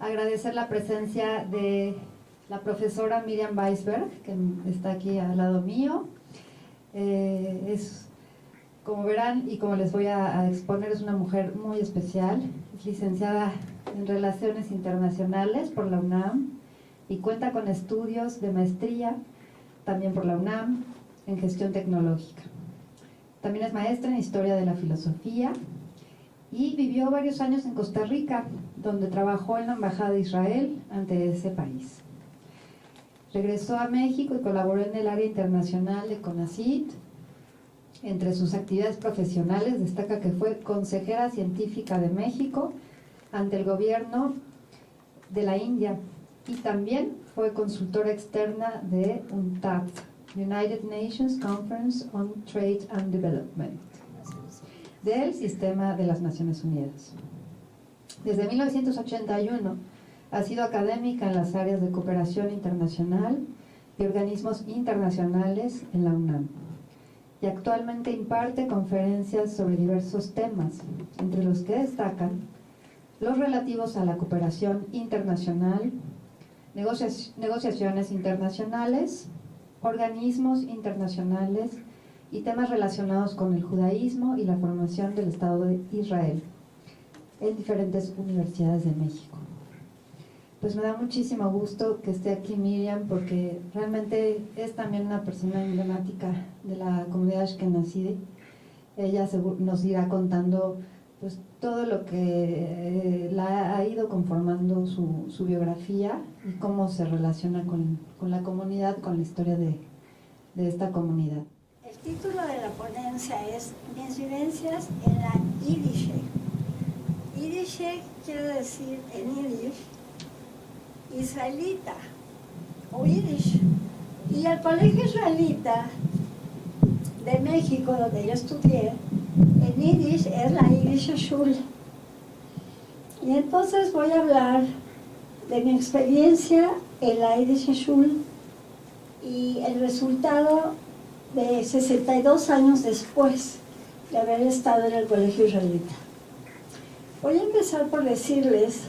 agradecer la presencia de la profesora Miriam Weisberg, que está aquí al lado mío. Como verán y como les voy a exponer, es una mujer muy especial. Es licenciada en Relaciones Internacionales por la UNAM y cuenta con estudios de maestría también por la UNAM en Gestión Tecnológica. También es maestra en Historia de la Filosofía y vivió varios años en Costa Rica, donde trabajó en la Embajada de Israel ante ese país. Regresó a México y colaboró en el área internacional de CONACYT. Entre sus actividades profesionales destaca que fue consejera científica de México ante el gobierno de la India y también fue consultora externa de UNCTAD, United Nations Conference on Trade and Development, del Sistema de las Naciones Unidas. Desde 1981 ha sido académica en las áreas de cooperación internacional y organismos internacionales en la UNAM. Y actualmente imparte conferencias sobre diversos temas, entre los que destacan los relativos a la cooperación internacional, negociaciones internacionales, organismos internacionales y temas relacionados con el judaísmo y la formación del Estado de Israel en diferentes universidades de México. Pues me da muchísimo gusto que esté aquí Miriam, porque realmente es también una persona emblemática de la comunidad ashkenazí. Ella nos irá contando pues todo lo que la ha ido conformando su biografía y cómo se relaciona con la comunidad, con la historia de esta comunidad. El título de la ponencia es Mis vivencias en la Yiddishek. Yiddishek quiere decir en yiddish israelita o yiddish, y el colegio israelita de México, donde yo estudié, en yiddish es la Yiddish Schule. Y entonces voy a hablar de mi experiencia en la Yiddish Schule y el resultado de 62 años después de haber estado en el colegio israelita. Voy a empezar por decirles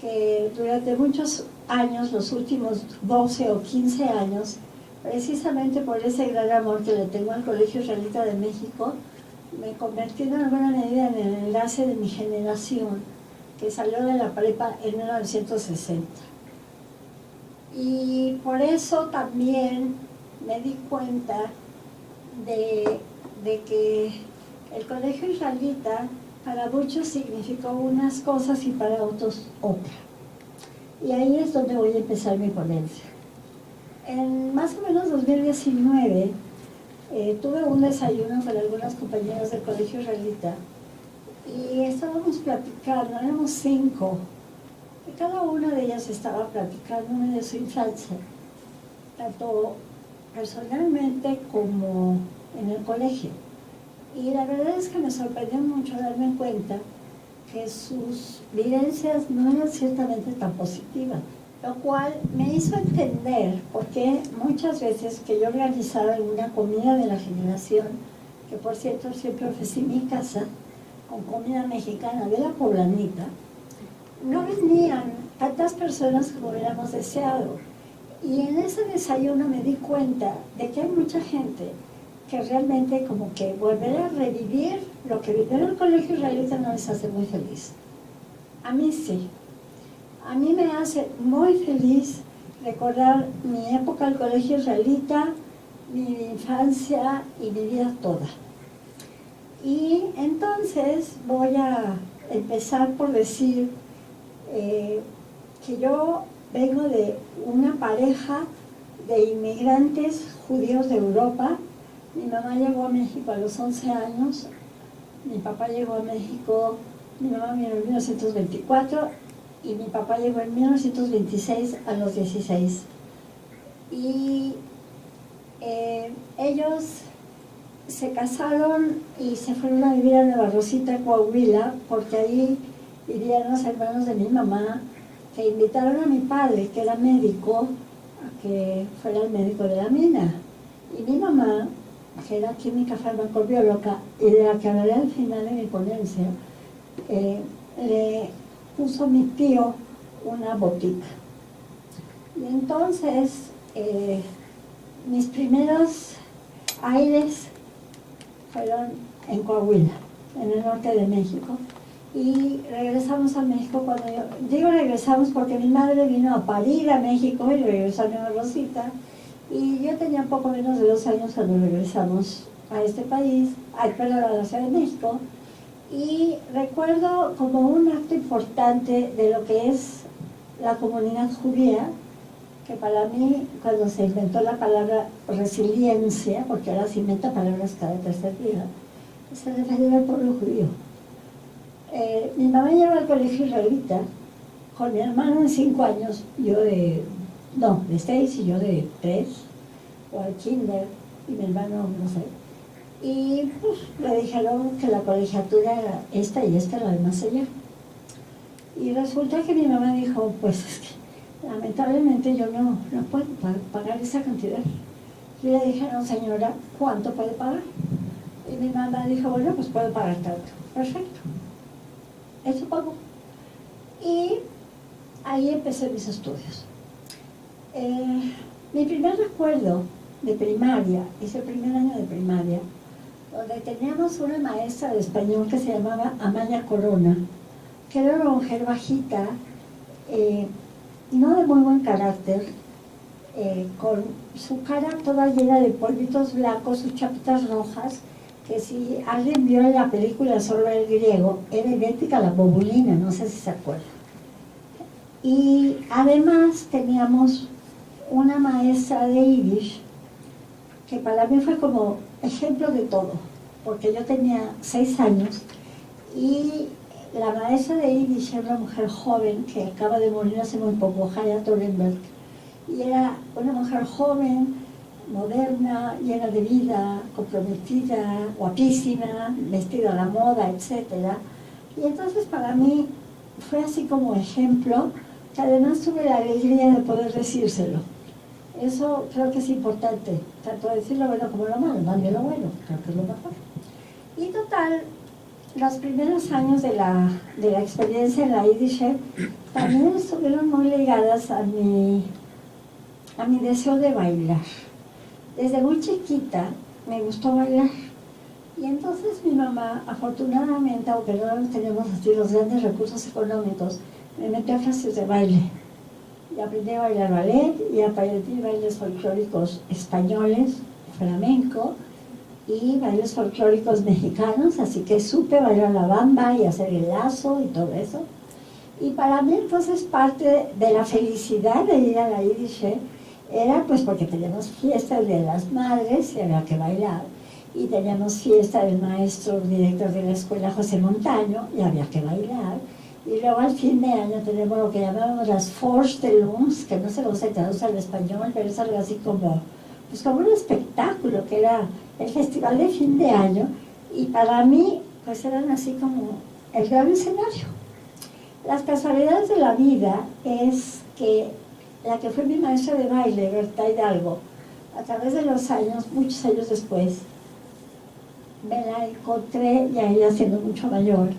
que durante muchos años, los últimos 12 o 15 años, precisamente por ese gran amor que le tengo al Colegio Israelita de México, me convertí en alguna medida en el enlace de mi generación, que salió de la prepa en 1960. Y por eso también me di cuenta de que el Colegio Israelita para muchos significó unas cosas y para otros otras. Y ahí es donde voy a empezar mi ponencia. En más o menos 2019 tuve un desayuno con algunas compañeras del Colegio Israelita y estábamos platicando, éramos 5, y cada una de ellas estaba platicando de su infancia, tanto personalmente como en el colegio. Y la verdad es que me sorprendió mucho darme cuenta que sus vivencias no eran ciertamente tan positivas, lo cual me hizo entender por qué muchas veces que yo organizaba una comida de la generación, que por cierto siempre ofrecí mi casa con comida mexicana de la poblanita, no venían tantas personas como hubiéramos deseado. Y en ese desayuno me di cuenta de que hay mucha gente que realmente como que volver a revivir lo que vivió en el colegio israelita no les hace muy feliz. A mí sí. A mí me hace muy feliz recordar mi época al colegio israelita, mi infancia y mi vida toda. Y entonces voy a empezar por decir que yo vengo de una pareja de inmigrantes judíos de Europa. Mi mamá llegó a México a los 11 años, mi papá llegó a México, mi mamá vino en 1924 y mi papá llegó en 1926 a los 16. Y ellos se casaron y se fueron a vivir a Nueva Rosita, Coahuila, porque ahí vivían los hermanos de mi mamá, que invitaron a mi padre, que era médico, a que fuera el médico de la mina. Y mi mamá, que era química farmacobióloga y de la que hablaré al final de mi ponencia, le puso a mi tío una botica. Y entonces, mis primeros aires fueron en Coahuila, en el norte de México. Y regresamos a México cuando digo regresamos porque mi madre vino a parir a México y regresó a Nueva Rosita. Y yo tenía poco menos de 2 años cuando regresamos a este país, a la Ciudad de México. Y recuerdo como un acto importante de lo que es la comunidad judía, que para mí, cuando se inventó la palabra resiliencia, porque ahora se inventa palabras cada tercer día, se refería al pueblo judío. Mi mamá llegó al colegio israelita con mi hermano de 5 años, yo de 6 y yo de 3, o al kinder, y mi hermano, no sé. Y pues, le dijeron que la colegiatura era esta y esta, la de más allá. Y resulta que mi mamá dijo, pues es que lamentablemente yo no puedo pagar esa cantidad. Y le dijeron, señora, ¿cuánto puede pagar? Y mi mamá dijo, bueno, pues puedo pagar tanto. Perfecto. Eso pagó. Y ahí empecé mis estudios. Mi primer recuerdo de primaria, es el primer año de primaria, donde teníamos una maestra de español que se llamaba Amaya Corona, que era una mujer bajita, no de muy buen carácter, con su cara toda llena de polvitos blancos, sus chapitas rojas, que si alguien vio la película Solo el griego, era idéntica a la Bobulina, no sé si se acuerdan. Y además teníamos una maestra de Yiddish, que para mí fue como ejemplo de todo, porque yo tenía 6 años y la maestra de Yiddish era una mujer joven que acaba de morir hace muy poco, Haya Torenberg, y era una mujer joven, moderna, llena de vida, comprometida, guapísima, vestida a la moda, etc. Y entonces para mí fue así como ejemplo, que además tuve la alegría de poder decírselo. Eso creo que es importante, tanto decir lo bueno como lo malo, más bien lo bueno, creo que es lo mejor. Y total, los primeros años de la experiencia en la Yiddish también estuvieron muy ligadas a mi deseo de bailar. Desde muy chiquita me gustó bailar. Y entonces mi mamá, afortunadamente, aunque no teníamos así los grandes recursos económicos, me metió a clases de baile. Y aprendí a bailar ballet y aprendí bailes folclóricos españoles, flamenco y bailes folclóricos mexicanos, así que supe bailar la bamba y hacer el lazo y todo eso. Y para mí entonces parte de la felicidad de ir a la Yiddish era pues porque teníamos fiestas de las madres y había que bailar, y teníamos fiesta del maestro director de la escuela José Montaño y había que bailar, y luego al fin de año tenemos lo que llamábamos las Vorstellungs, que no sé cómo se traduce al español, pero es algo así como, pues como un espectáculo, que era el festival de fin de año, y para mí pues eran así como el gran escenario. Las casualidades de la vida es que la que fue mi maestra de baile, Berta Hidalgo, a través de los años, muchos años después, me la encontré, ya ella siendo mucho mayor,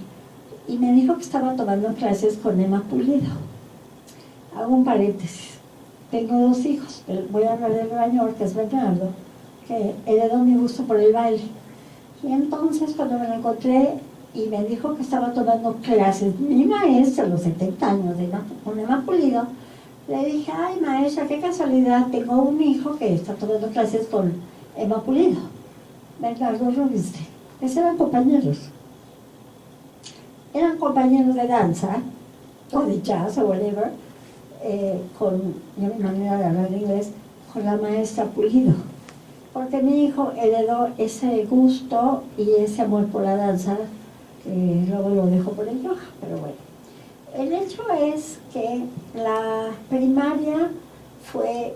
y me dijo que estaba tomando clases con Emma Pulido. Hago un paréntesis. Tengo 2 hijos, pero voy a hablar del mayor, que es Bernardo, que heredó mi gusto por el baile. Y entonces, cuando me la encontré y me dijo que estaba tomando clases, mi maestra, a los 70 años, con Emma Pulido, le dije, ay maestra, qué casualidad, tengo un hijo que está tomando clases con Emma Pulido, Bernardo Rubinstein. Esos eran compañeros. Eran compañeros de danza, o de jazz, o whatever, con, yo mi manera de hablar inglés, con la maestra Pulido. Porque mi hijo heredó ese gusto y ese amor por la danza, que luego lo dejó por el yoga, pero bueno. El hecho es que la primaria fue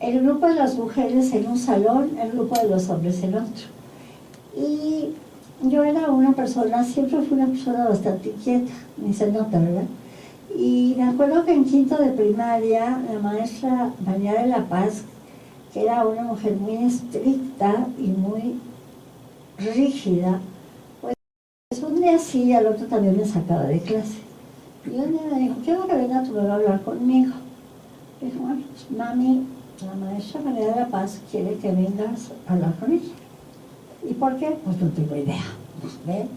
el grupo de las mujeres en un salón, el grupo de los hombres en otro. Y yo era una persona, siempre fui una persona bastante inquieta, ni se nota, ¿verdad? Y me acuerdo que en quinto de primaria, la maestra María de la Paz, que era una mujer muy estricta y muy rígida, pues un día sí y al otro también me sacaba de clase. Y un día me dijo, quiero que venga tu bebé a hablar conmigo. Y dije, bueno, pues mami, la maestra María de la Paz quiere que vengas a hablar con ella. ¿Y por qué? Pues no tengo idea. ¿Ven?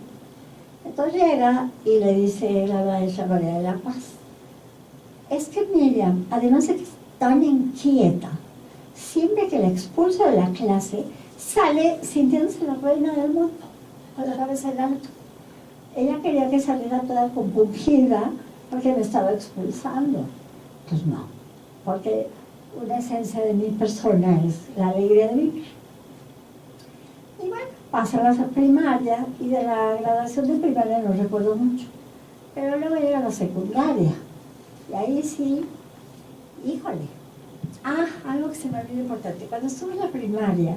Entonces llega y le dice la maestra María de la Paz, es que Miriam, además de que es tan inquieta, siempre que la expulso de la clase, sale sintiéndose la reina del mundo, con la cabeza en alto. Ella quería que saliera toda compungida porque me estaba expulsando. Pues no, porque una esencia de mi persona es la alegría de vivir. Y bueno, pasé a la primaria y de la graduación de primaria no recuerdo mucho. Pero luego llega la secundaria. Y ahí sí, híjole. Algo que se me olvidó importante. Cuando estuve en la primaria,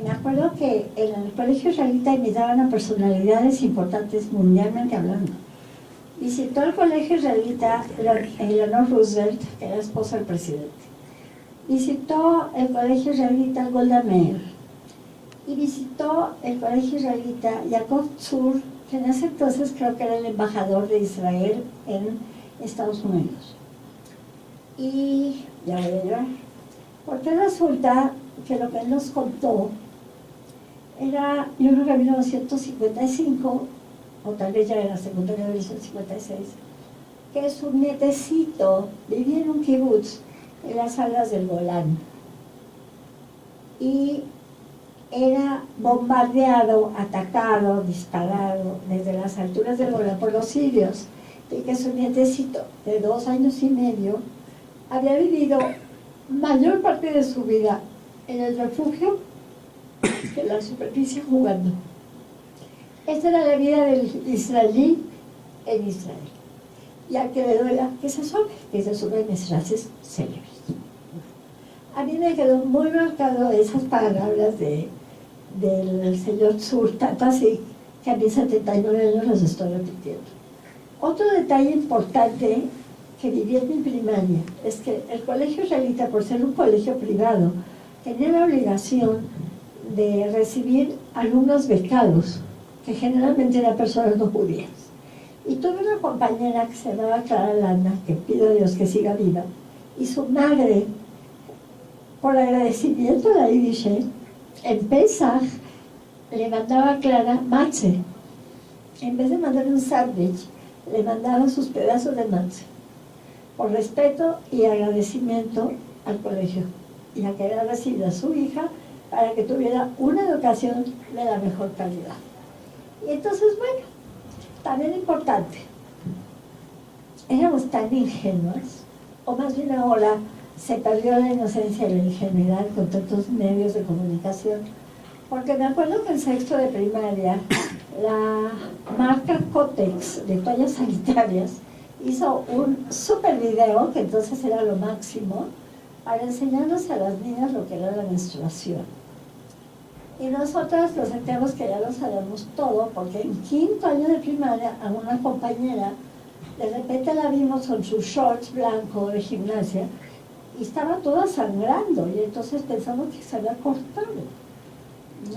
me acuerdo que en el colegio israelita invitaban a personalidades importantes mundialmente hablando. Visitó el colegio israelita Eleanor Roosevelt, que era esposa del presidente. Visitó el colegio israelita Golda Meir. Y visitó el colegio israelita Jacob Tzur, que en ese entonces creo que era el embajador de Israel en Estados Unidos. Y ya voy a llorar. Porque resulta que lo que él nos contó era, yo creo que en 1955, o tal vez ya era secundaria de 1956, que su nietecito vivía en un kibutz en las alas del Golán. Y era bombardeado, atacado, disparado desde las alturas del Golán por los sirios, y que su nietecito de 2 años y medio había vivido mayor parte de su vida en el refugio que en la superficie jugando. Esta era la vida del israelí en Israel. Y al que le duela, que se asome, que esa es una de mis frases célebres. A mí me quedó muy marcado esas palabras del señor Tzur, tanto así que a mis 79 años las estoy repitiendo. Otro detalle importante que viví en mi primaria es que el colegio israelita, por ser un colegio privado, tenía la obligación de recibir alumnos becados, que generalmente eran personas no judías. Y tuve una compañera que se llamaba Clara Landa, que pido a Dios que siga viva, y su madre, por agradecimiento a la Yiddish, en Pesach le mandaba a Clara matze. En vez de mandarle un sándwich, le mandaba sus pedazos de matze, por respeto y agradecimiento al colegio, y a que había recibido a su hija para que tuviera una educación de la mejor calidad. Y entonces, bueno, también importante, éramos tan ingenuas, o más bien ahora se perdió la inocencia y la ingenuidad con tantos medios de comunicación, porque me acuerdo que en sexto de primaria, la marca Kotex de toallas sanitarias hizo un super video, que entonces era lo máximo, para enseñarnos a las niñas lo que era la menstruación. Y nosotras nos sentíamos que ya lo sabíamos todo, porque en quinto año de primaria a una compañera, de repente la vimos con sus shorts blancos de gimnasia, y estaba toda sangrando, y entonces pensamos que se había cortado.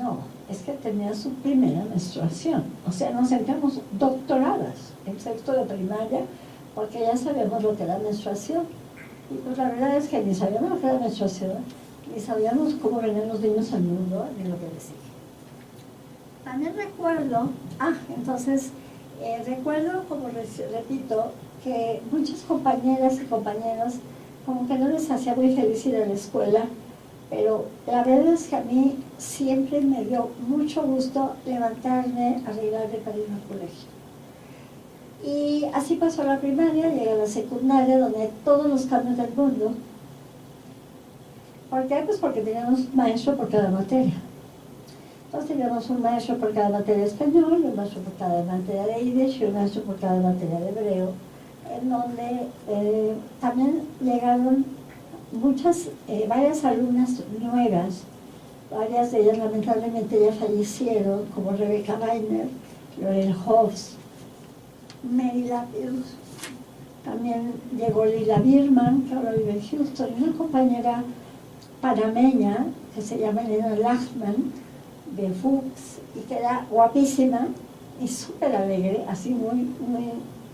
No, es que tenía su primera menstruación. O sea, nos sentíamos doctoradas en sexto de primaria, porque ya sabíamos lo que era menstruación. Y pues la verdad es que ni sabíamos lo que era menstruación, ni sabíamos cómo venían los niños al mundo, ni lo que decía. También recuerdo, recuerdo, como repito, que muchas compañeras y compañeros como que no les hacía muy feliz ir a la escuela, pero la verdad es que a mí siempre me dio mucho gusto levantarme, arreglarme para ir al colegio. Y así pasó la primaria, llegué a la secundaria, donde hay todos los cambios del mundo. ¿Por qué? Pues porque teníamos maestro por cada materia. Entonces teníamos un maestro por cada materia de español, un maestro por cada materia de Yiddish y un maestro por cada materia de hebreo, en donde también llegaron varias alumnas nuevas, varias de ellas lamentablemente ya fallecieron, como Rebecca Weiner, Lorel Hoffs, Mary Lapidus, también llegó Lila Birman, que ahora vive en Houston, y una compañera panameña que se llama Elena Lachman, de Fuchs, y que era guapísima y súper alegre, así muy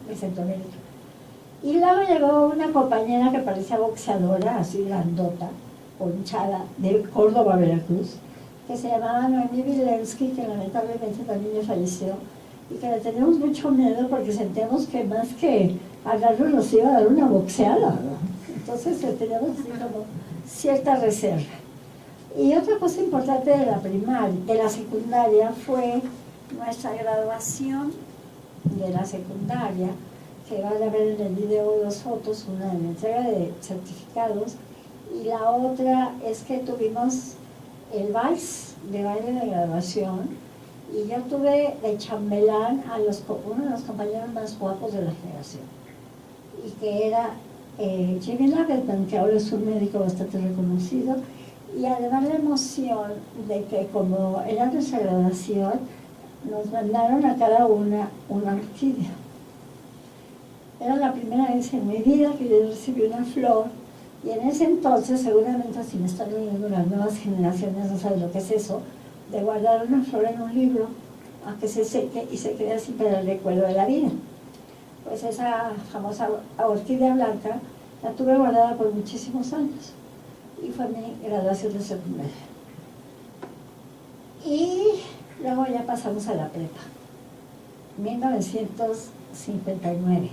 de Centroamérica. Y luego llegó una compañera que parecía boxeadora, así grandota, ponchada, de Córdoba, Veracruz, que se llamaba Noemí Vilensky, que lamentablemente también ya falleció, y que le teníamos mucho miedo porque sentíamos que más que agarrarlo nos iba a dar una boxeada, ¿no? Entonces teníamos así como cierta reserva. Y otra cosa importante de la primaria, de la secundaria, fue nuestra graduación de la secundaria, que van a ver en el video dos fotos, una de la entrega de certificados y la otra es que tuvimos el vals de baile de graduación y yo tuve de chambelán a uno de los compañeros más guapos de la generación y que era Jimmy Lagerman, que ahora es un médico bastante reconocido, y además la emoción de que como era nuestra graduación nos mandaron a cada una orquídea. Era la primera vez en mi vida que yo recibí una flor y en ese entonces, seguramente si me están oyendo las nuevas generaciones no saben lo que es eso, de guardar una flor en un libro a que se seque y se quede así para el recuerdo de la vida. Pues esa famosa orquídea blanca la tuve guardada por muchísimos años y fue mi graduación de secundaria. Y luego ya pasamos a la prepa, 1959.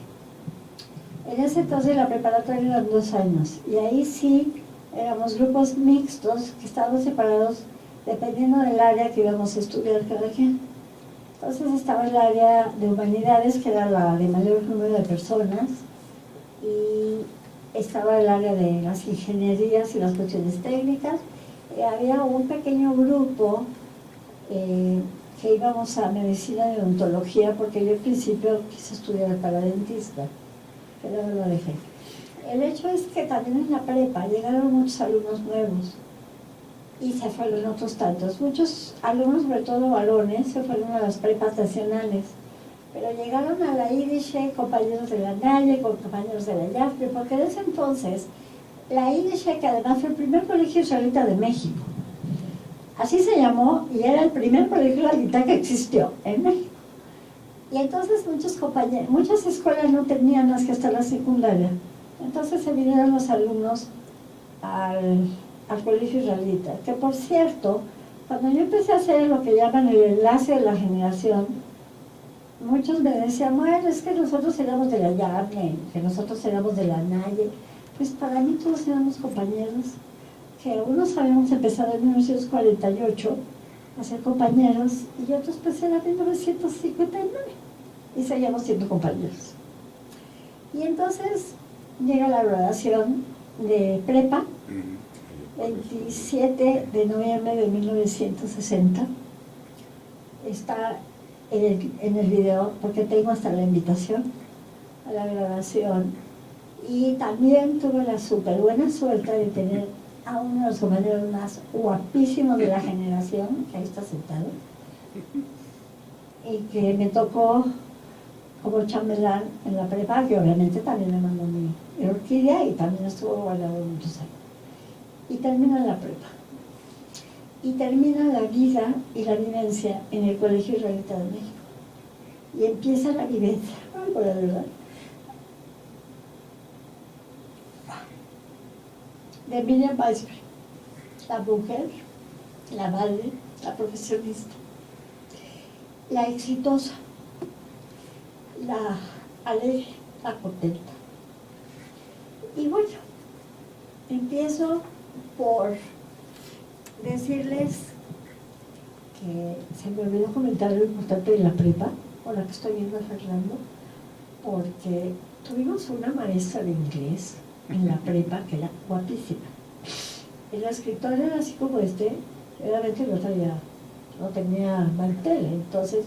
En ese entonces la preparatoria eran 2 años y ahí sí éramos grupos mixtos que estábamos separados dependiendo del área que íbamos a estudiar cada quien. Entonces estaba el área de humanidades, que era la de mayor número de personas, y estaba el área de las ingenierías y las cuestiones técnicas. Había un pequeño grupo que íbamos a medicina y odontología, porque yo al principio quise estudiar para dentista, pero no lo dejé. El hecho es que también en la prepa llegaron muchos alumnos nuevos y se fueron otros tantos. Muchos alumnos, sobre todo varones, se fueron a las prepas nacionales, pero llegaron a la IDISHE compañeros de la NAYE, compañeros de la YAFRE, porque en ese entonces la IDISHE, que además fue el primer colegio israelita de México, así se llamó y era el primer colegio israelita que existió en México. Y entonces muchas escuelas no tenían más que hasta la secundaria. Entonces se vinieron los alumnos al colegio israelita, que por cierto, cuando yo empecé a hacer lo que llaman el enlace de la generación, muchos me decían, bueno, es que nosotros éramos de la YAFRE, que nosotros éramos de la NAYE. Pues para mí todos éramos compañeros, que unos habíamos empezado en 1948 a ser compañeros y otros pues era 1959 y seguíamos siendo compañeros. Y entonces llega la graduación de prepa, 27 de noviembre de 1960. Está en el video, porque tengo hasta la invitación a la graduación. Y también tuve la súper buena suerte de tener a uno de los compañeros más guapísimos de la generación, que ahí está sentado, y que me tocó como chambelán en la prepa, que obviamente también me mandó mi orquídea y también estuvo guardado muchos años. Y termina la prepa. Y termina la vida y la vivencia en el Colegio Israelita de México. Y empieza la vivencia, por la verdad, de Miriam Weisberg, la mujer, la madre, la profesionista, la exitosa, la alegre, la contenta. Y bueno, empiezo por decirles que se me olvidó comentar lo importante de la prepa, por la que estoy viendo a Fernando, porque tuvimos una maestra de inglés en la prepa que era guapísima. El escritor era así como realmente no tenía mantel, entonces,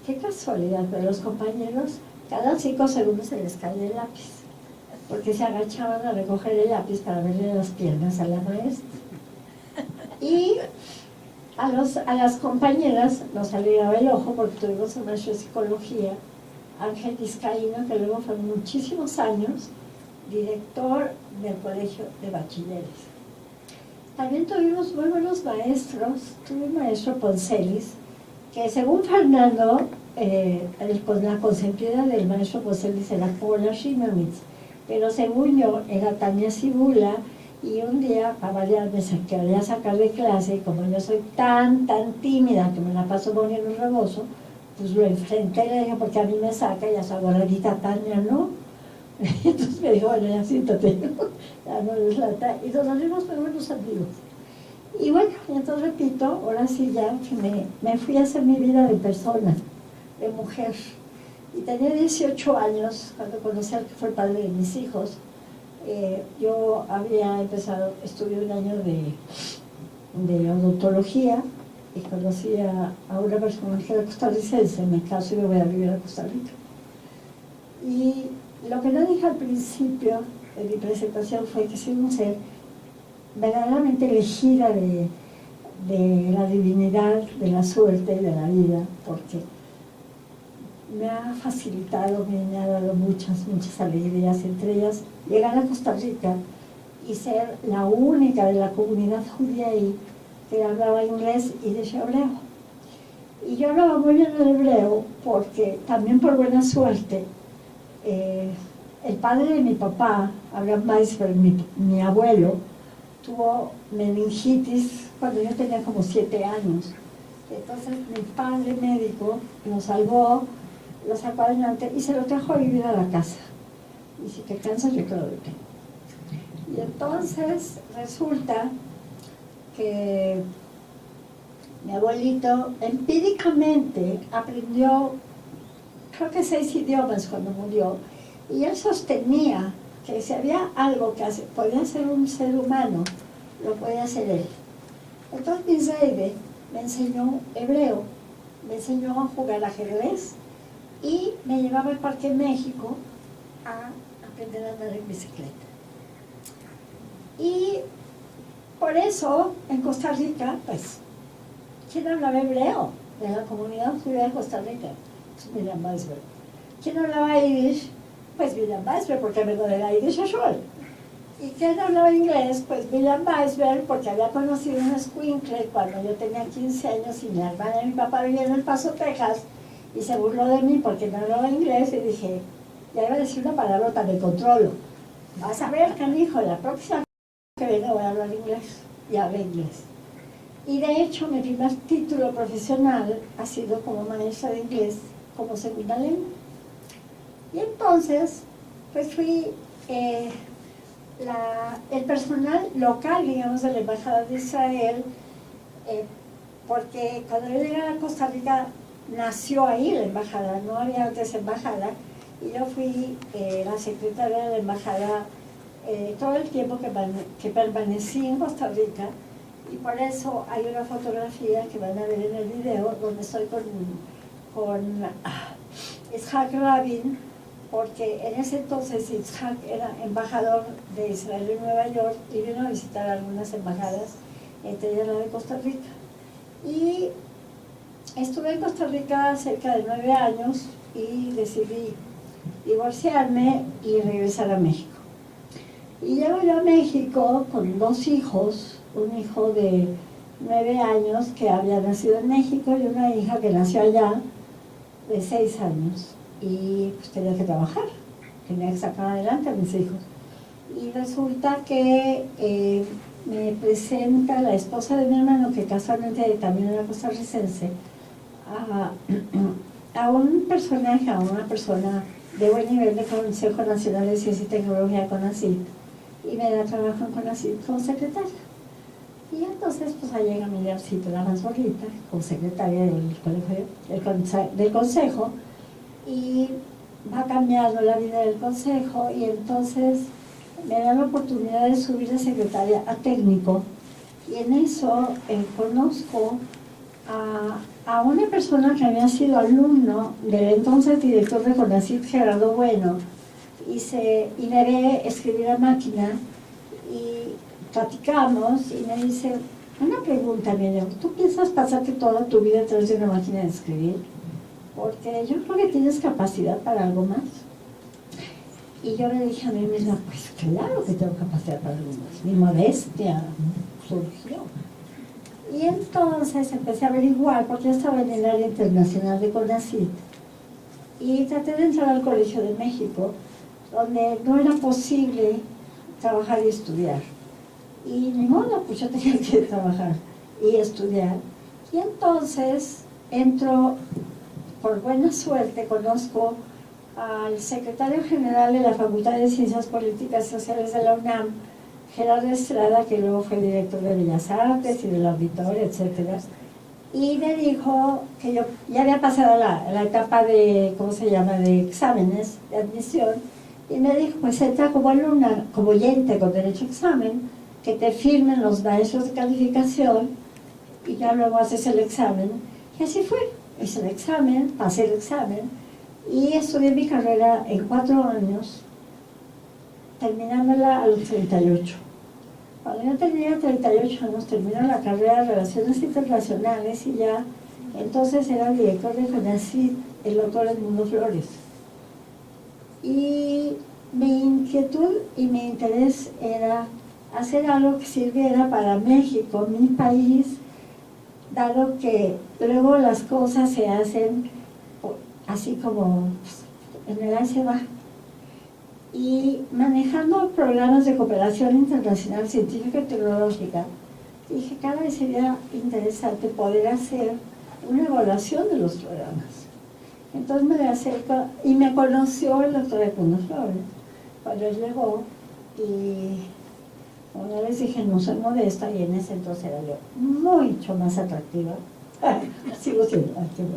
qué casualidad, pero los compañeros, cada 5 segundos se les caía el lápiz, porque se agachaban a recoger el lápiz para verle las piernas a la maestra. Y a las compañeras nos alegraba el ojo porque tuvimos un maestro de psicología, Ángel Vizcaíno, que luego fue muchísimos años director del colegio de bachilleres. También tuvimos muy buenos maestros. Tuve un maestro Poncelis, que según Fernando con la consentida del maestro, pues él dice la Paula Shimermitz, pero según yo era Tania Cibula, y un día, para variar, me quería sacar de clase, y como yo soy tan tímida que me la paso poniendo un rebozo, pues lo enfrenté y le dije, porque a mí me saca, y a su abuelita Tania, ¿no? Entonces me dijo, bueno, ya siéntate, ya no les lata, y nos salimos muy buenos amigos. Y bueno, entonces repito, ahora sí ya me fui a hacer mi vida de persona, de mujer. Y tenía 18 años cuando conocí al que fue el padre de mis hijos. Yo había empezado, estudié un año de odontología y conocí a una persona que era costarricense, me caso y me voy a vivir a Costa Rica. Y lo que no dije al principio de mi presentación fue que soy una mujer verdaderamente elegida de la divinidad, de la suerte y de la vida, porque me ha facilitado, me ha dado muchas alegrías, entre ellas llegar a Costa Rica y ser la única de la comunidad judía ahí que hablaba inglés y de hebreo. Y yo hablaba muy bien el hebreo porque también por buena suerte el padre de mi papá, Abraham Weisberg, mi abuelo, tuvo meningitis cuando yo tenía como 7 años. Entonces mi padre médico lo salvó, lo sacó adelante y se lo trajo a vivir a la casa. Y si te cansas, yo te lo doy. Y entonces resulta que mi abuelito empíricamente aprendió, creo que 6 idiomas cuando murió, y él sostenía que si había algo que podía hacer un ser humano, lo podía hacer él. Entonces mi Zeide me enseñó hebreo, me enseñó a jugar ajedrez y me llevaba al Parque México a aprender a andar en bicicleta. Y por eso en Costa Rica, pues, ¿quién hablaba hebreo de la comunidad judía de Costa Rica? Pues William Weisberg. ¿Quién hablaba Yiddish? Pues William Weisberg, porque vengo de la Yiddish Ashol. ¿Y quién hablaba inglés? Pues William Weisberg, porque había conocido un escuincle cuando yo tenía 15 años y mi hermana y mi papá vivían en El Paso, Texas, y se burló de mí porque no hablaba inglés, y dije, ya iba a decir una palabrota, me controlo. Vas a ver, canijo, la próxima que venga voy a hablar inglés. Y hablé inglés. Y de hecho, mi primer título profesional ha sido como maestra de inglés, como segunda lengua. Y entonces, pues fui el personal local, digamos, de la Embajada de Israel, porque cuando yo llegué a Costa Rica, nació ahí la embajada, no había antes embajada, y yo fui la secretaria de la embajada todo el tiempo que permanecí en Costa Rica, y por eso hay una fotografía que van a ver en el video donde estoy con Itzhak Rabin, porque en ese entonces Itzhak era embajador de Israel en Nueva York y vino a visitar algunas embajadas, entre ellas la de Costa Rica. Y estuve en Costa Rica cerca de 9 años y decidí divorciarme y regresar a México. Y llego yo a México con 2 hijos, un hijo de 9 años que había nacido en México y una hija que nació allá de 6 años. Y pues tenía que trabajar, tenía que sacar adelante a mis hijos. Y resulta que me presenta la esposa de mi hermano, que casualmente también era costarricense, a un personaje, a una persona de buen nivel de Consejo Nacional de Ciencia y Tecnología, CONACYT, y me da trabajo en CONACYT como secretaria. Y entonces pues ahí llega Miriam Cito, la más bonita, como secretaria del consejo, y va cambiando la vida del consejo, y entonces me da la oportunidad de subir de secretaria a técnico, y en eso conozco a una persona que había sido alumno del entonces director de CONACYT, Gerardo Bueno, y me ve escribir a máquina, y platicamos, y me dice, una pregunta, Miriam, ¿tú piensas pasarte toda tu vida detrás de una máquina de escribir? Porque yo creo que tienes capacidad para algo más. Y yo le dije a mí misma, pues claro que tengo capacidad para algo más. Mi modestia surgió. Y entonces empecé a averiguar, porque yo estaba en el área internacional de CONACYT, y traté de entrar al Colegio de México, donde no era posible trabajar y estudiar. Y ni modo, pues yo tenía que trabajar y estudiar. Y entonces entro, por buena suerte, conozco al secretario general de la Facultad de Ciencias Políticas y Sociales de la UNAM, Gerardo Estrada, que luego fue director de Bellas Artes y del Auditorio, etc. Y me dijo que yo ya había pasado la etapa de, ¿cómo se llama?, de exámenes de admisión, y me dijo, pues entra como alumna, como oyente con derecho a examen, que te firmen los maestros de calificación, y ya luego haces el examen. Y así fue, hice el examen, pasé el examen, y estudié mi carrera en 4 años, terminándola a los 38. Cuando yo tenía 38 años, terminé la carrera de Relaciones Internacionales y ya entonces era el director de CONACYT, el doctor Edmundo Flores. Y mi inquietud y mi interés era hacer algo que sirviera para México, mi país, dado que luego las cosas se hacen así como en el se va. Y manejando programas de cooperación internacional científica y tecnológica, dije, cada vez sería interesante poder hacer una evaluación de los programas. Entonces me le acerco y me conoció el doctor Edmundo Flores cuando él llegó, y como ya les dije, no soy modesta, y en ese entonces era yo mucho más atractiva. Sigo siendo atractiva.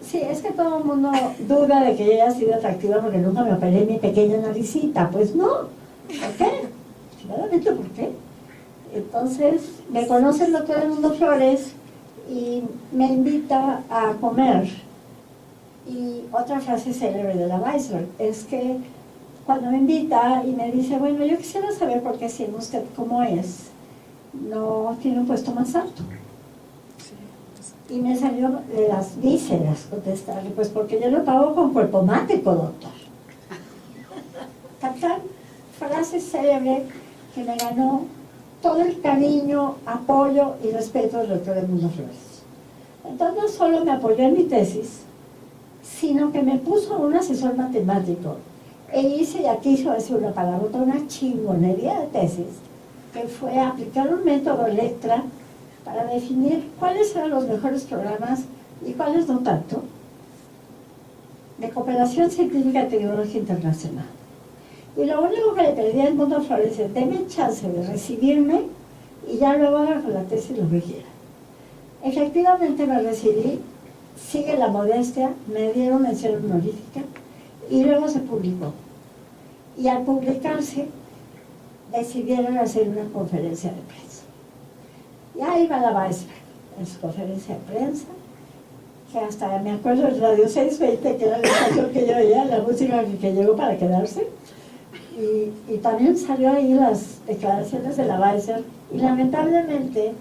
Sí, es que todo el mundo duda de que yo haya sido atractiva porque nunca me operé mi pequeña naricita. Pues no. ¿Por qué? Claramente, ¿por qué? Entonces, me conoce el doctor Edmundo Flores y me invita a comer. Y otra frase célebre de la Weisberg es que cuando me invita y me dice, bueno, yo quisiera saber por qué, siendo usted como es, no tiene un puesto más alto. Y me salió de las vísceras contestarle, pues porque yo lo pago con cuerpo mático, doctor. Tan frase célebre que me ganó todo el cariño, apoyo y respeto del doctor Edmundo Flores. Entonces no solo me apoyó en mi tesis, sino que me puso un asesor matemático e hice, y aquí hizo decir una palabra, una chingonería de tesis, que fue aplicar un método Electra para definir cuáles eran los mejores programas y cuáles no tanto, de cooperación científica y tecnológica internacional. Y lo único que le pedí a Edmundo Flores es, deme chance de recibirme y ya luego haga con la tesis lo que quiera. Efectivamente me recibí, sigue la modestia, me dieron mención honorífica y luego se publicó. Y al publicarse, decidieron hacer una conferencia de prensa. Y ahí va la Weisberg, en su conferencia de prensa, que hasta me acuerdo del Radio 620, que era la estación que yo oía, la música que llegó para quedarse. Y también salió ahí las declaraciones de la Weisberg. Y lamentablemente,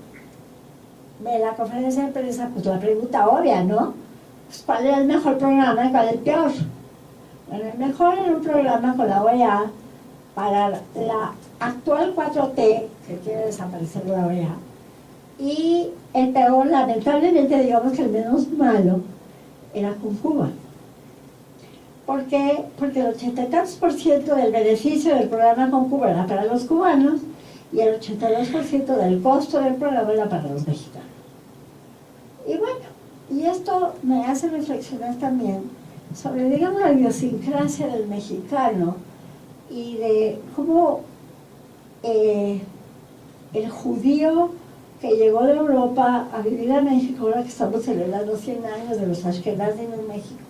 de la conferencia de prensa, pues la pregunta obvia, ¿no? Pues, ¿cuál era el mejor programa y cuál el peor? Bueno, el mejor era un programa con la OEA para la actual 4T, que quiere desaparecer la OEA. Y el peor, lamentablemente, digamos que el menos malo, era con Cuba. ¿Por qué? Porque el 83% del beneficio del programa con Cuba era para los cubanos y el 82% del costo del programa era para los mexicanos. Y bueno, y esto me hace reflexionar también sobre, digamos, la idiosincrasia del mexicano y de cómo el judío que llegó de Europa a vivir a México, ahora que estamos celebrando 100 años de los Ashkenazim en México,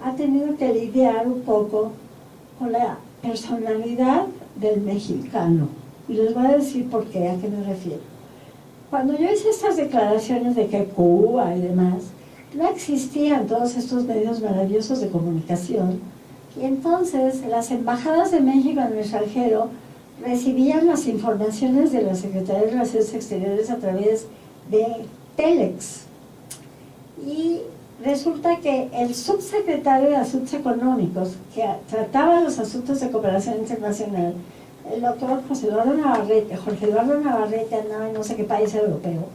ha tenido que lidiar un poco con la personalidad del mexicano. Y les voy a decir por qué, a qué me refiero. Cuando yo hice estas declaraciones de que Cuba y demás, no existían todos estos medios maravillosos de comunicación, y entonces las embajadas de México en el extranjero recibían las informaciones de la Secretaría de Relaciones Exteriores a través de Telex. Y resulta que el subsecretario de Asuntos Económicos, que trataba los asuntos de cooperación internacional, el doctor Jorge Eduardo Navarrete, andaba en no sé qué país europeo,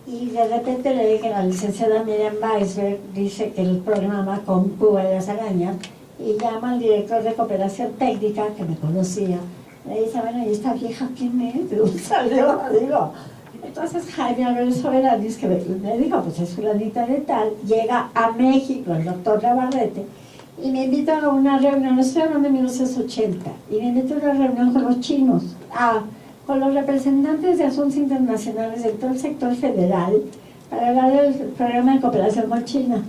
Y de repente leí que la licenciada Miriam Weisberg dice que el programa con Cuba y las arañas, y llama al director de cooperación técnica, que me conocía, le dice, bueno, ¿y esta vieja quién es? ¿De dónde salió? Digo, entonces Jaime Álvarez Soberanis, que me dijo, pues es fulanita de tal, llega a México el doctor Navarrete, y me invita a una reunión, estoy hablando de 1980, y me invita a una reunión con los chinos, con los representantes de asuntos internacionales de todo el sector federal, para hablar del programa de cooperación con China.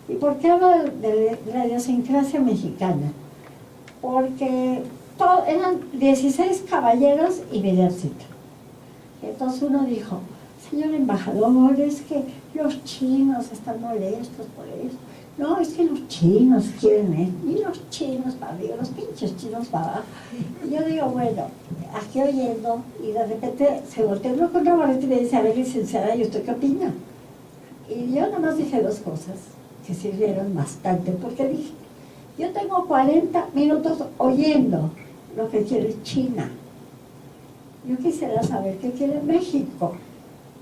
¿Y por qué hablo de la idiosincrasia mexicana? Porque eran 16 caballeros y mi ejército. Entonces uno dijo, señor embajador, es que los chinos están molestos por eso. No, es que los chinos quieren eso. Y los chinos para arriba, los pinches chinos para abajo. Y yo digo, bueno, aquí oyendo, y de repente se volteó uno con Navarrete y me dice, a ver, licenciada, ¿y usted qué opina? Y yo nomás dije dos cosas que sirvieron bastante, porque dije, yo tengo 40 minutos oyendo lo que quiere China. Yo quisiera saber qué quiere México,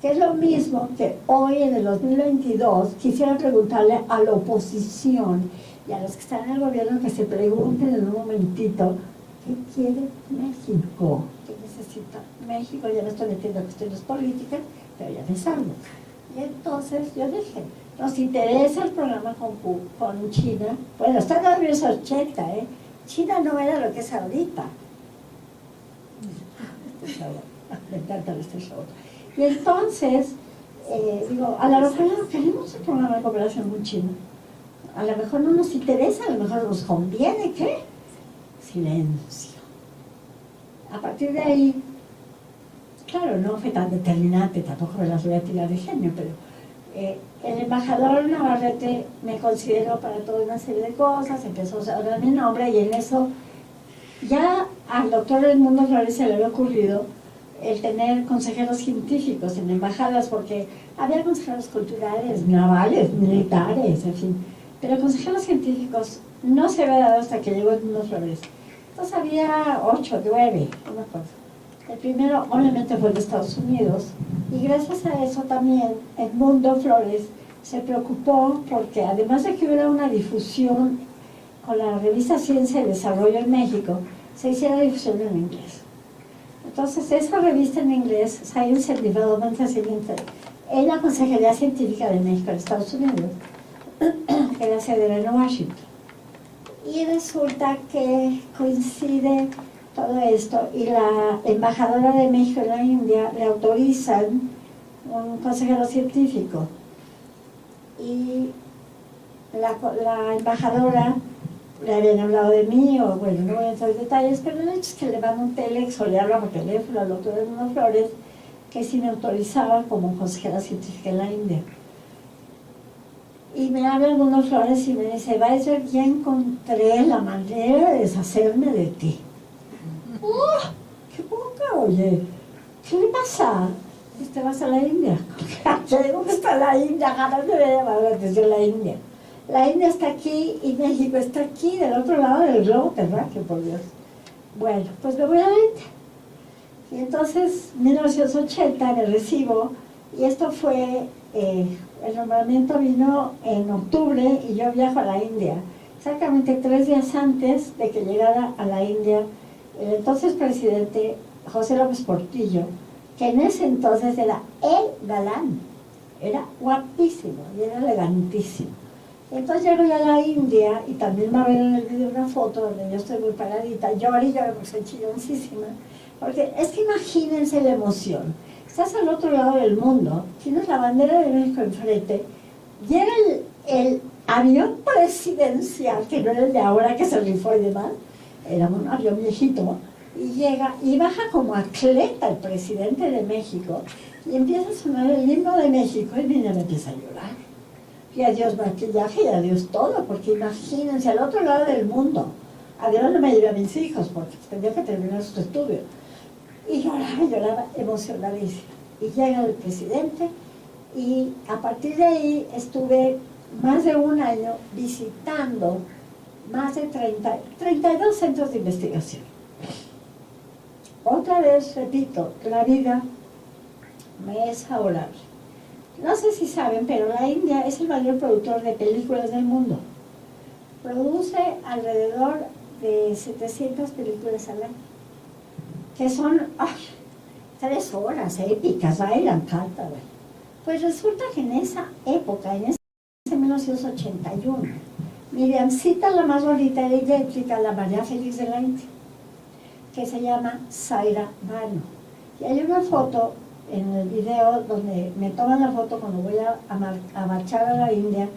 que es lo mismo que hoy en el 2022 quisiera preguntarle a la oposición y a los que están en el gobierno que se pregunten en un momentito qué quiere México, qué necesita México. Ya no estoy metiendo cuestiones políticas, pero ya les hablo. Y entonces yo dije, nos interesa el programa con China. Bueno, está en los 1980, ¿eh? China no era lo que es ahorita. Me encanta este show. Y entonces, digo, a lo mejor no queremos el programa de cooperación con China. A lo mejor no nos interesa, a lo mejor nos conviene, ¿qué? Silencio. A partir de ahí, claro, no fue tan determinante, tampoco me las voy a tirar de genio, pero el embajador Navarrete me consideró para toda una serie de cosas, empezó a hablar mi nombre, y en eso ya al doctor Edmundo Flores se le había ocurrido el tener consejeros científicos en embajadas, porque había consejeros culturales, navales, militares, en fin, pero consejeros científicos no se había dado hasta que llegó Edmundo Flores. Entonces había 8, 9, no me acuerdo. El primero obviamente fue de Estados Unidos, y gracias a eso también Edmundo Flores se preocupó porque además de que hubiera una difusión con la revista Ciencia y Desarrollo en México, se hiciera difusión en inglés. Entonces esa revista en inglés, Science and Development, es la Consejería Científica de México en Estados Unidos, que era sede en Washington. Y resulta que coincide todo esto, y la embajadora de México en la India le autorizan un consejero científico, y la embajadora le habían hablado de mí, o bueno, no voy a entrar en detalles, pero el hecho es que le van un telex o le habla por teléfono al doctor Edmundo Flores que si me autorizaba como consejera científica en la India. Y me habla Edmundo Flores y me dice, Weisberg, ya encontré la manera de deshacerme de ti. ¡Oh! ¡Qué poca, oye! ¿Qué le pasa? ¿Te vas a la India? Yo digo que está la India, jamás me había llamado la atención la India. La India está aquí y México está aquí, del otro lado del globo terráqueo, por Dios. Bueno, pues me voy a la India. Y entonces, en 1980 me recibo, y esto fue, el nombramiento vino en octubre, y yo viajo a la India. Exactamente 3 días antes de que llegara a la India el entonces presidente José López Portillo, que en ese entonces era el galán, era guapísimo y era elegantísimo. Entonces llego yo a la India, y también va a ver en el video una foto donde yo estoy muy paradita, lloro y lloro porque soy chilloncísima, porque es que imagínense la emoción. Estás al otro lado del mundo, tienes la bandera de México enfrente, llega el avión presidencial, que no era el de ahora que se rifó y demás, era un avión viejito, y llega y baja como atleta el presidente de México, y empieza a sonar el himno de México, y mi niña me empieza a llorar. Y adiós maquillaje y adiós todo, porque imagínense, al otro lado del mundo. Además no me llevé a mis hijos, porque tenía que terminar sus estudios. Y lloraba emocionadísima. Y llega el presidente, y a partir de ahí estuve más de un año visitando más de 32 centros de investigación. Otra vez, repito, la vida me es favorable. No sé si saben, pero la India es el mayor productor de películas del mundo. Produce alrededor de 700 películas al año, que son 3 horas épicas, bailan, cantan. Pues resulta que en esa época, en ese 1981, Miriamcita, la más bonita, era idéntica a la María Félix de la India, que se llama Saira Banu. Y hay una foto en el video donde me toman la foto cuando voy a marchar a la India,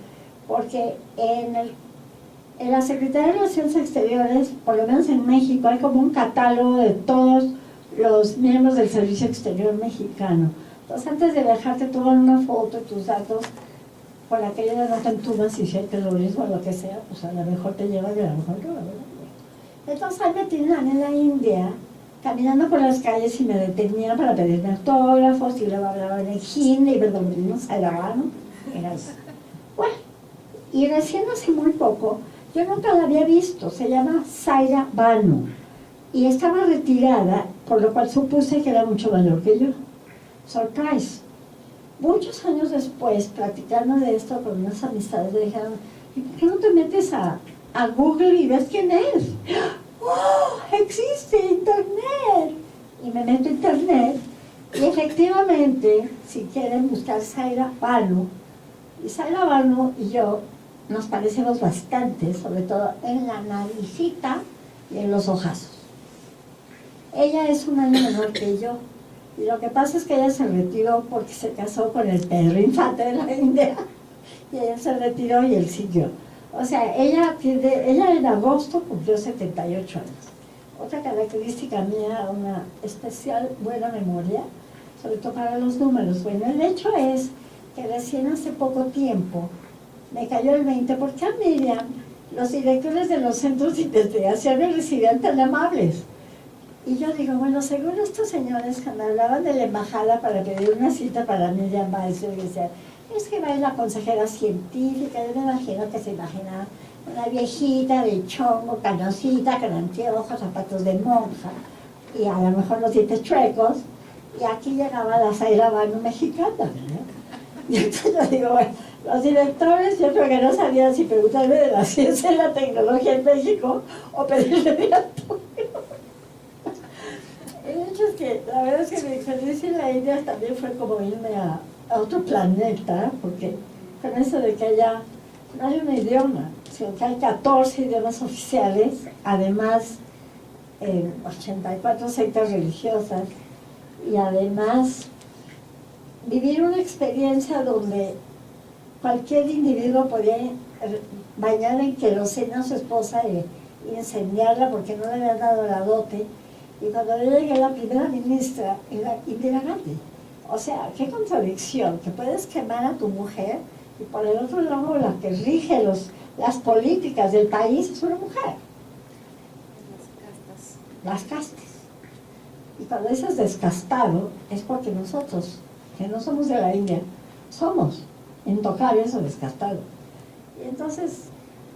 porque en la Secretaría de Relaciones Exteriores, por lo menos en México, hay como un catálogo de todos los miembros del Servicio Exterior mexicano. Entonces, antes de viajar, te toman una foto y tus datos, por aquello de no te entumas y si hay terrorismo o lo que sea, pues a lo mejor te llevan y a lo mejor no, ¿verdad? Entonces, ahí me tienen en la India, caminando por las calles y me detenían para pedirme autógrafos y luego hablaban en hindi y no sabía, ¿no? Era eso. Bueno, y recién hace muy poco, yo nunca la había visto, se llama Saira Banu y estaba retirada, por lo cual supuse que era mucho mayor que yo. Surprise. Muchos años después, platicando de esto con unas amistades, me dijeron, ¿y por qué no te metes a Google y ves quién es? ¡Oh, existe Internet! Y me meto a Internet y efectivamente, si quieren buscar Saira Banu, y Saira Banu y yo nos parecemos bastante, sobre todo en la naricita y en los ojazos. Ella es un año menor que yo. Y lo que pasa es que ella se retiró porque se casó con el Pedro Infante de la India. Y ella se retiró y él siguió. O sea, ella en agosto cumplió 78 años. Otra característica mía, una especial buena memoria, sobre todo para los números. Bueno, el hecho es que recién hace poco tiempo me cayó el 20 porque a Miriam los directores de los centros de investigación me recibían tan amables. Y yo digo, bueno, seguro estos señores cuando hablaban de la embajada para pedir una cita para Miriam Maestro, y decían, es que va a ir la consejera científica, yo me imagino que se imagina una viejita de chongo, canosita, con anteojos, zapatos de monja, y a lo mejor los dientes chuecos, y aquí llegaba la Saira Banu mexicana, ¿verdad? Y entonces yo digo, bueno, los directores yo creo que no sabían si preguntarme de la ciencia y la tecnología en México o pedirle directo. El hecho es que la verdad es que mi experiencia en la India también fue como irme a otro planeta, porque con eso de que allá no hay un idioma, sino que hay 14 idiomas oficiales, además 84 sectas religiosas, y además vivir una experiencia donde cualquier individuo podía bañar en queroseno a su esposa y incendiarla porque no le habían dado la dote. Y cuando yo llegué, la primera ministra era Indira Gandhi. O sea, qué contradicción, que puedes quemar a tu mujer y por el otro lado la que rige las políticas del país es una mujer. Las castas. Y cuando dices descastado, es porque nosotros, que no somos de la India, somos intocables o descastados. Y entonces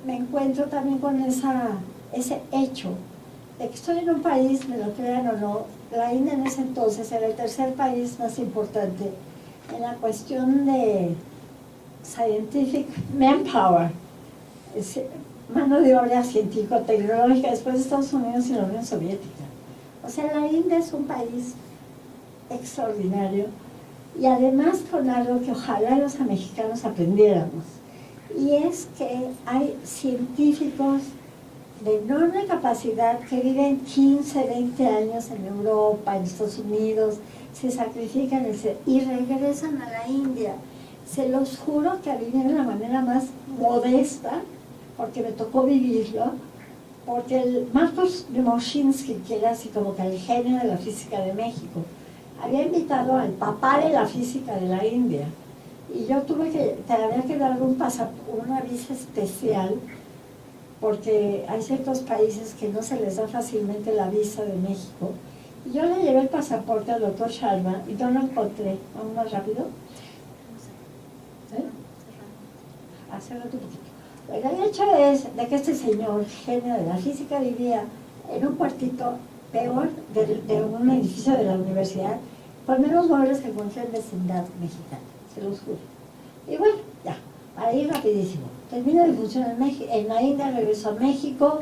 me encuentro también con ese hecho de que estoy en un país, me lo crean o no, la India en ese entonces era el tercer país más importante en la cuestión de scientific manpower, mano de obra científico-tecnológica, después de Estados Unidos y la Unión Soviética. O sea, la India es un país extraordinario y además con algo que ojalá los mexicanos aprendiéramos, y es que hay científicos de enorme capacidad que viven 15, 20 años en Europa, en Estados Unidos, se sacrifican y regresan a la India. Se los juro que a vivir de la manera más modesta, porque me tocó vivirlo, porque el Marcos Dmowzinski, que era así como que el genio de la física de México, había invitado al papá de la física de la India, y yo había que darle una visa especial, porque hay ciertos países que no se les da fácilmente la visa de México. Y yo le llevé el pasaporte al doctor Sharma y no lo encontré. ¿Vamos más rápido? ¿Sí? Hace rato un poquito. Bueno, el hecho es de que este señor, genio de la física, vivía en un cuartito peor de un edificio de la universidad, con menos muebles que cualquier vecindad mexicana. se los juro. Y bueno, ya, para ir rapidísimo. Termino mi función en la India, regreso a México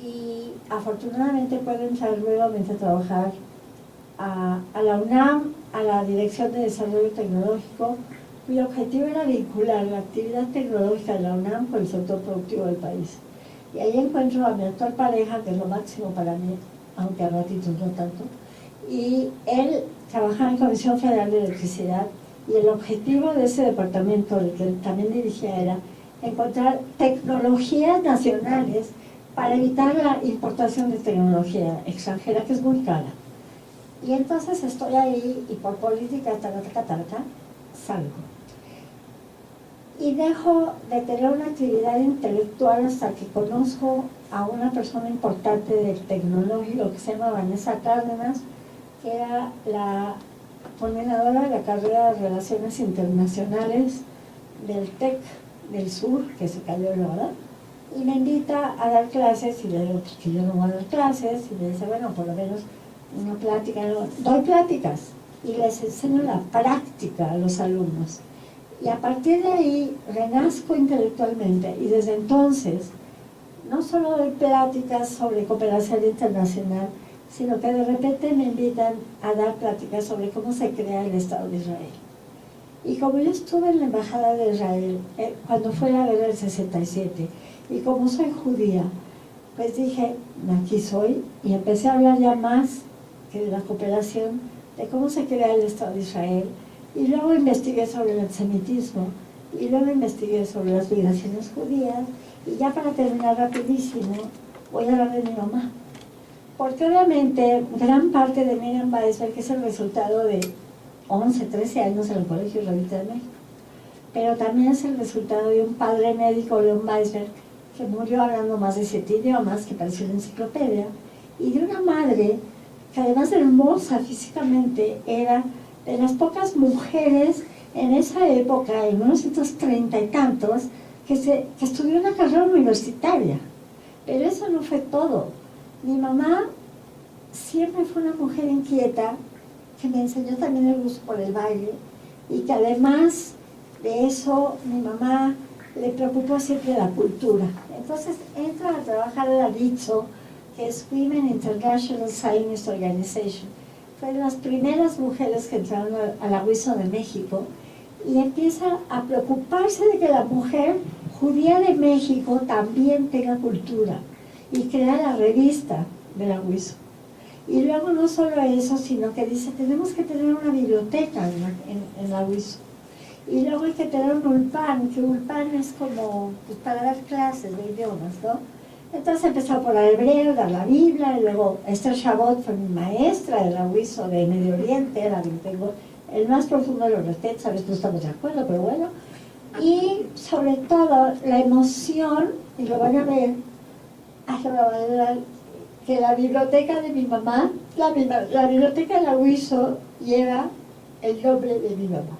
y afortunadamente puedo entrar nuevamente a trabajar a la UNAM, a la Dirección de Desarrollo Tecnológico, cuyo objetivo era vincular la actividad tecnológica de la UNAM con el sector productivo del país. Y ahí encuentro a mi actual pareja, que es lo máximo para mí, aunque a ratitos no tanto, y él trabajaba en Comisión Federal de Electricidad, y el objetivo de ese departamento, el que también dirigía, era encontrar tecnologías nacionales para evitar la importación de tecnología extranjera, que es muy cara. Y entonces estoy ahí y por política, salgo. Y dejo de tener una actividad intelectual hasta que conozco a una persona importante del tecnológico que se llama Vanessa Cárdenas, que era la coordinadora de la carrera de Relaciones Internacionales del TEC del Sur, que se cayó la verdad, y me invita a dar clases, y le digo que yo no voy a dar clases, y me dice, bueno, por lo menos una plática, doy pláticas, y les enseño la práctica a los alumnos. Y a partir de ahí renazco intelectualmente, y desde entonces no solo doy pláticas sobre cooperación internacional, sino que de repente me invitan a dar pláticas sobre cómo se crea el Estado de Israel. Y como yo estuve en la Embajada de Israel cuando fue la guerra del 67, y como soy judía, pues dije, aquí soy, y empecé a hablar ya más que de la cooperación, de cómo se crea el Estado de Israel, y luego investigué sobre el antisemitismo, y luego investigué sobre las migraciones judías, y ya para terminar rapidísimo, voy a hablar de mi mamá. Porque obviamente gran parte de Miriam Weisberg es el resultado de 11, 13 años en el Colegio Israelita de México, pero también es el resultado de un padre médico, León Weisberg, que murió hablando más de 7 idiomas, que pareció una enciclopedia, y de una madre que además de hermosa físicamente, era de las pocas mujeres en esa época, en 1930 y tantos, que estudió una carrera universitaria. Pero eso no fue todo. Mi mamá siempre fue una mujer inquieta, que me enseñó también el gusto por el baile, y que además de eso, mi mamá le preocupó siempre la cultura. Entonces entra a trabajar en la WITSO, que es Women International Zionist Organization. Fue de las primeras mujeres que entraron a la WITSO de México, y empieza a preocuparse de que la mujer judía de México también tenga cultura, y crea la revista de la WISO. Y luego no solo eso, sino que dice, tenemos que tener una biblioteca en la WISO. Y luego hay que tener un ulpan, que ulpan es como pues, para dar clases de idiomas, ¿no? Entonces empezó por el hebreo, dar la Biblia, y luego Esther Chabot fue mi maestra de la WISO de Medio Oriente, la que tengo el más profundo de los respetos, a veces no estamos de acuerdo, pero bueno. Y sobre todo la emoción, y lo van a ver, que la biblioteca de mi mamá, la biblioteca de la WISO lleva el nombre de mi mamá,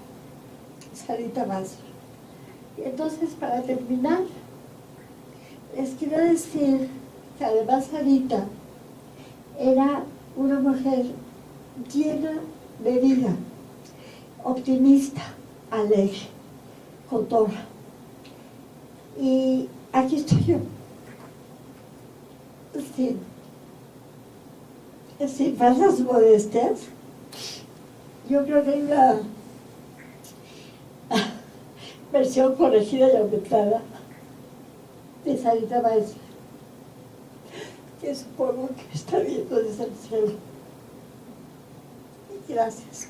Sarita Weisberg. Y entonces, para terminar, les quiero decir que además Sarita era una mujer llena de vida, optimista, alegre, cotorra. Y aquí estoy yo. Sin falsas modestias, yo creo que hay una versión corregida y aumentada de Sarita Weisberg, que supongo que está viendo desde el cielo. Gracias.